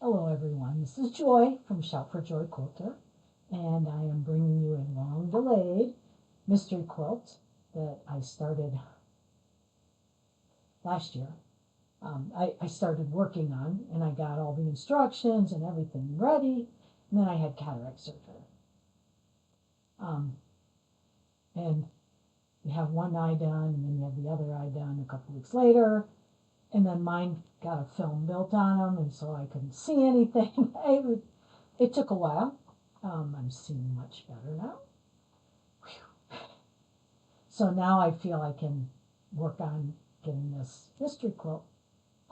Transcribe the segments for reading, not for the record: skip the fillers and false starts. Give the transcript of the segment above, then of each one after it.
Hello everyone, this is Joy from Shout for Joy Quilter, and I am bringing you a long delayed mystery quilt that I started last year. I started working on, and I got all the instructions and everything ready, and then I had cataract surgery. And you have one eye done, and then you have the other eye done a couple weeks later. And then mine got a film built on them, and so I couldn't see anything. It took a while. I'm seeing much better now. Whew. So now I feel I can work on getting this mystery quilt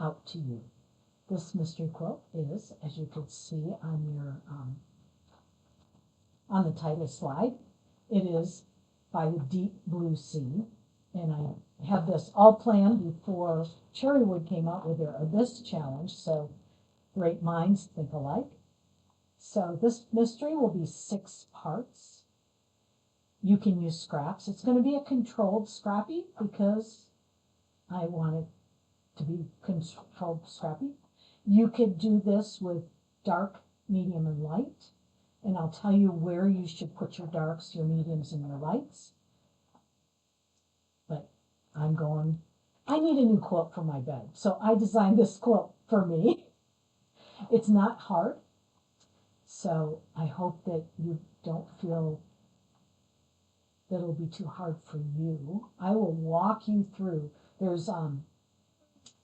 out to you. This mystery quilt is, as you can see on your on the title slide, it is by the Deep Blue Sea, and I have this all planned before Cherrywood came out with their Abyss Challenge, so great minds think alike. So this mystery will be 6 parts. You can use scraps. It's going to be a controlled scrappy because I want it to be controlled scrappy. You could do this with dark, medium, and light, and I'll tell you where you should put your darks, your mediums, and your lights. But I need a new quilt for my bed. So I designed this quilt for me. It's not hard. So I hope that you don't feel that it'll be too hard for you. I will walk you through. There's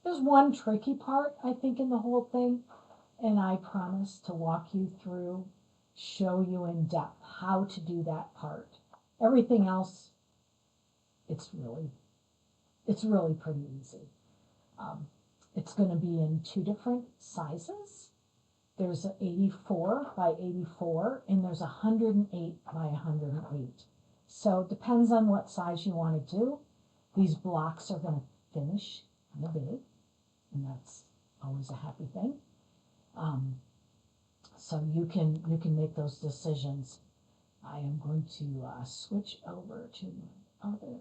one tricky part, I think, in the whole thing. And I promise to walk you through, show you in depth how to do that part. Everything else, it's really pretty easy. It's going to be in 2 different sizes. There's an 84 by 84, and there's 108 by 108. So it depends on what size you want to do. These blocks are going to finish kind of big, and that's always a happy thing. So you can make those decisions. I am going to switch over to my other.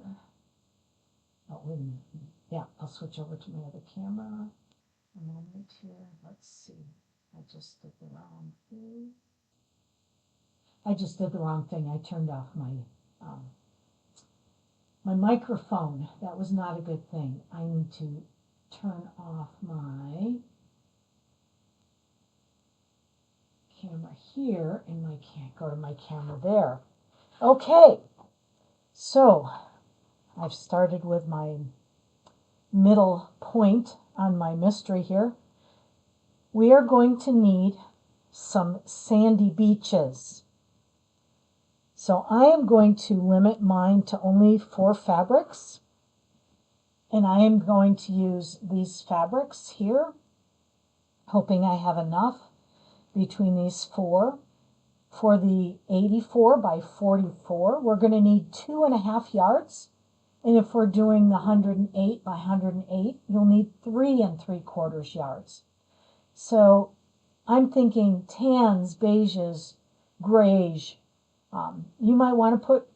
Oh, wait a minute. Yeah, I'll switch over to my other camera. A moment here. Let's see. I just did the wrong thing. I turned off my microphone. That was not a good thing. I need to turn off my camera here, and go to my camera there. Okay. So I've started with my middle point on my mystery here. We are going to need some sandy beaches. So I am going to limit mine to only 4 fabrics. And I am going to use these fabrics here, hoping I have enough between these 4. For the 84 by 44, we're going to need 2.5 yards. And if we're doing the 108 by 108, you'll need 3 3/4 yards. So I'm thinking tans, beiges, grays. You might want to put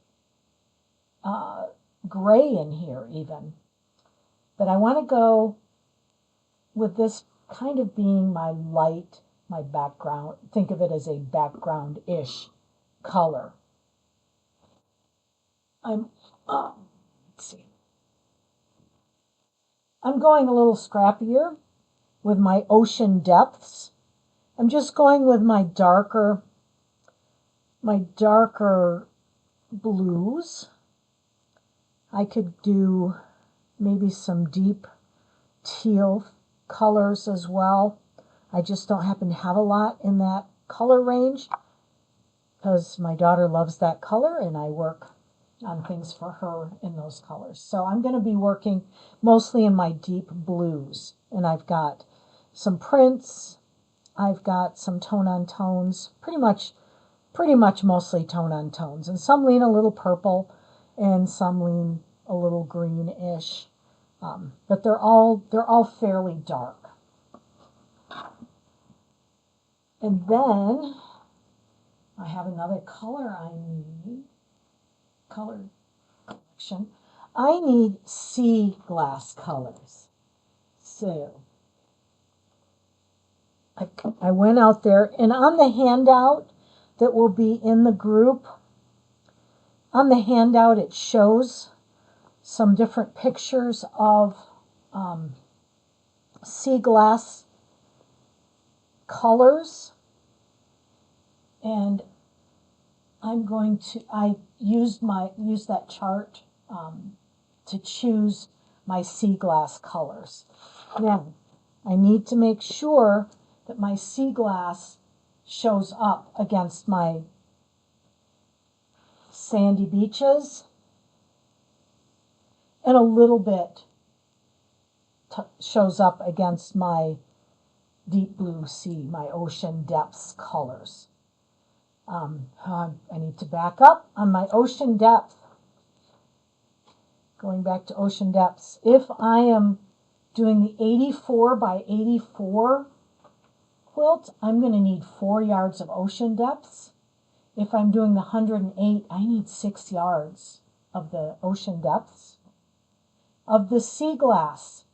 gray in here even. But I want to go with this kind of being my light, my background. Think of it as a background-ish color. Let's see. I'm going a little scrappier with my ocean depths. I'm just going with my darker blues. I could do maybe some deep teal colors as well. I just don't happen to have a lot in that color range because my daughter loves that color and I work on things for her in those colors. So I'm going to be working mostly in my deep blues, and I've got some prints, I've got some tone on tones, pretty much mostly tone on tones, and some lean a little purple and some lean a little greenish, but they're all fairly dark. And then I have another color I need. Color collection. I need sea glass colors. So I went out there, and on the handout that will be in the group, on the handout it shows some different pictures of sea glass colors, and I used that chart to choose my sea glass colors. Now, I need to make sure that my sea glass shows up against my sandy beaches, and a little bit shows up against my deep blue sea, my ocean depths colors. I need to back up on my ocean depth. Going back to ocean depths, if I am doing the 84 by 84 quilt, I'm going to need 4 yards of ocean depths. If I'm doing the 108, I need 6 yards of the ocean depths. Of the sea glass,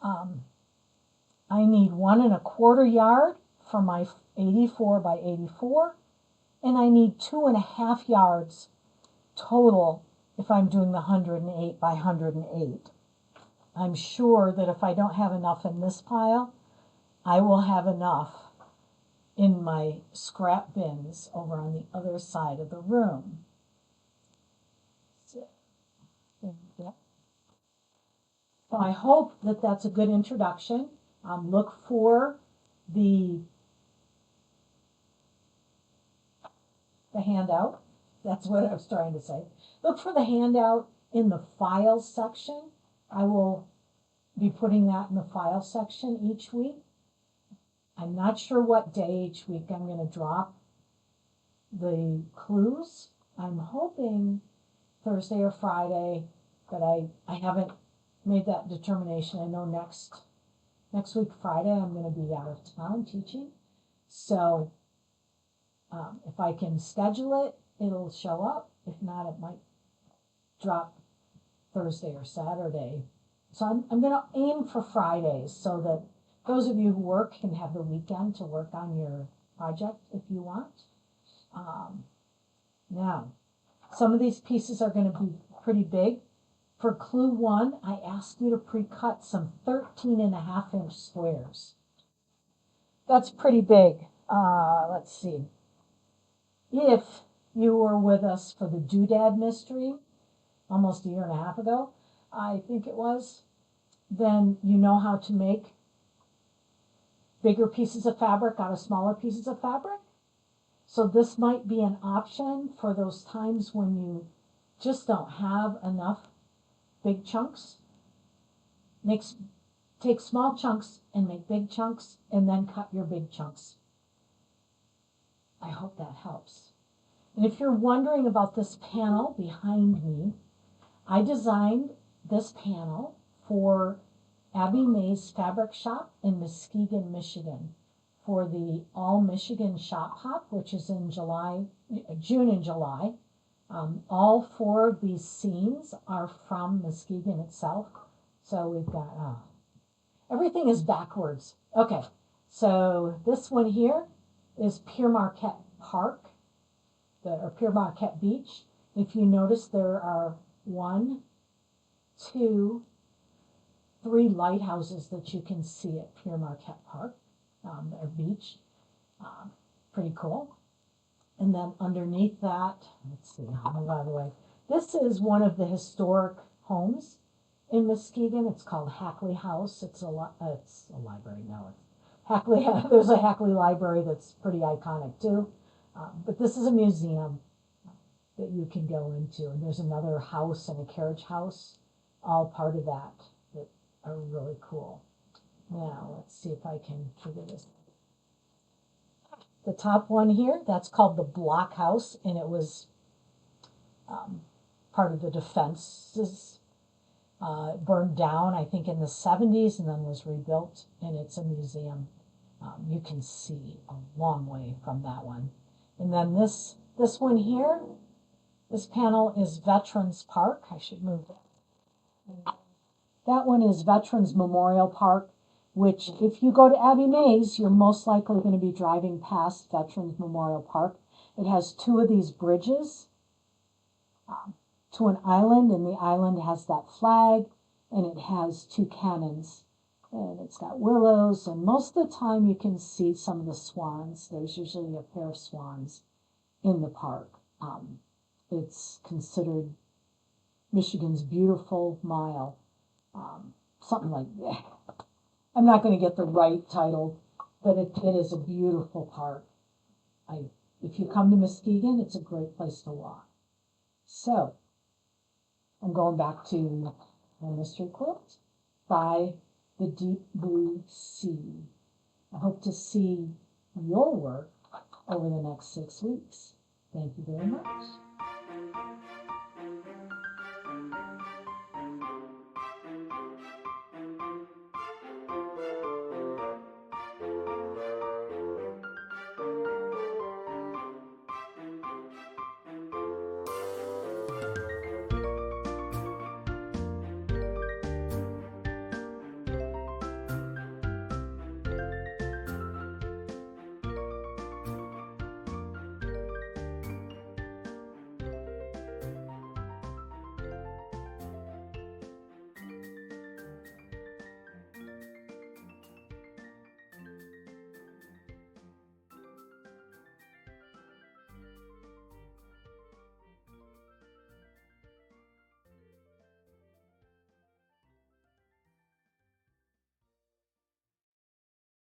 I need 1 1/4 yard for my 84 by 84, and I need 2 1/2 yards total if I'm doing the 108 by 108. I'm sure that if I don't have enough in this pile, I will have enough in my scrap bins over on the other side of the room. So I hope that that's a good introduction. Look for the handout. That's what I was trying to say. Look for the handout in the file section. I will be putting that in the file section each week. I'm not sure what day each week I'm going to drop the clues. I'm hoping Thursday or Friday, but I haven't made that determination. I know next week Friday I'm going to be out of town teaching, so if I can schedule it, it'll show up. If not, it might drop Thursday or Saturday. So I'm going to aim for Fridays so that those of you who work can have the weekend to work on your project if you want. Now, some of these pieces are going to be pretty big. For clue 1, I asked you to pre-cut some 13.5-inch squares. That's pretty big. Let's see. If you were with us for the Doodad mystery almost a year and a half ago, I think it was, then you know how to make bigger pieces of fabric out of smaller pieces of fabric. So this might be an option for those times when you just don't have enough big chunks. Take small chunks and make big chunks, and then cut your big chunks. I hope that helps. And if you're wondering about this panel behind me, I designed this panel for Abby May's Fabric Shop in Muskegon, Michigan, for the All Michigan Shop Hop, which is in June and July. All 4 of these scenes are from Muskegon itself. So we've got, everything is backwards. Okay, so this one here is Pere Marquette Park, or Pere Marquette Beach. If you notice, there are 1, 2, 3 lighthouses that you can see at Pere Marquette Park, or beach. Pretty cool. And then underneath that, let's see, I'll move out of the way. This is one of the historic homes in Muskegon. It's called Hackley House. It's a library now. Hackley. There's a Hackley Library that's pretty iconic too. But this is a museum that you can go into. And there's another house and a carriage house, all part of that are really cool. Now, let's see if I can figure this out. The top one here, that's called the Block House, and it was part of the defenses. It burned down, I think, in the 70s and then was rebuilt, and it's a museum. You can see a long way from that one. And then this one here, this panel is Veterans Park. I should move that. That one is Veterans Memorial Park. which if you go to Abbey Mays, you're most likely going to be driving past Veterans Memorial Park. It has two of these bridges to an island, and the island has that flag, and it has two cannons, and it's got willows, and most of the time you can see some of the swans. There's usually a pair of swans in the park. It's considered Michigan's beautiful mile, something like that. I'm not going to get the right title, but it is a beautiful park. If you come to Muskegon, it's a great place to walk. So, I'm going back to my mystery quilt by the Deep Blue Sea. I hope to see your work over the next 6 weeks. Thank you very much.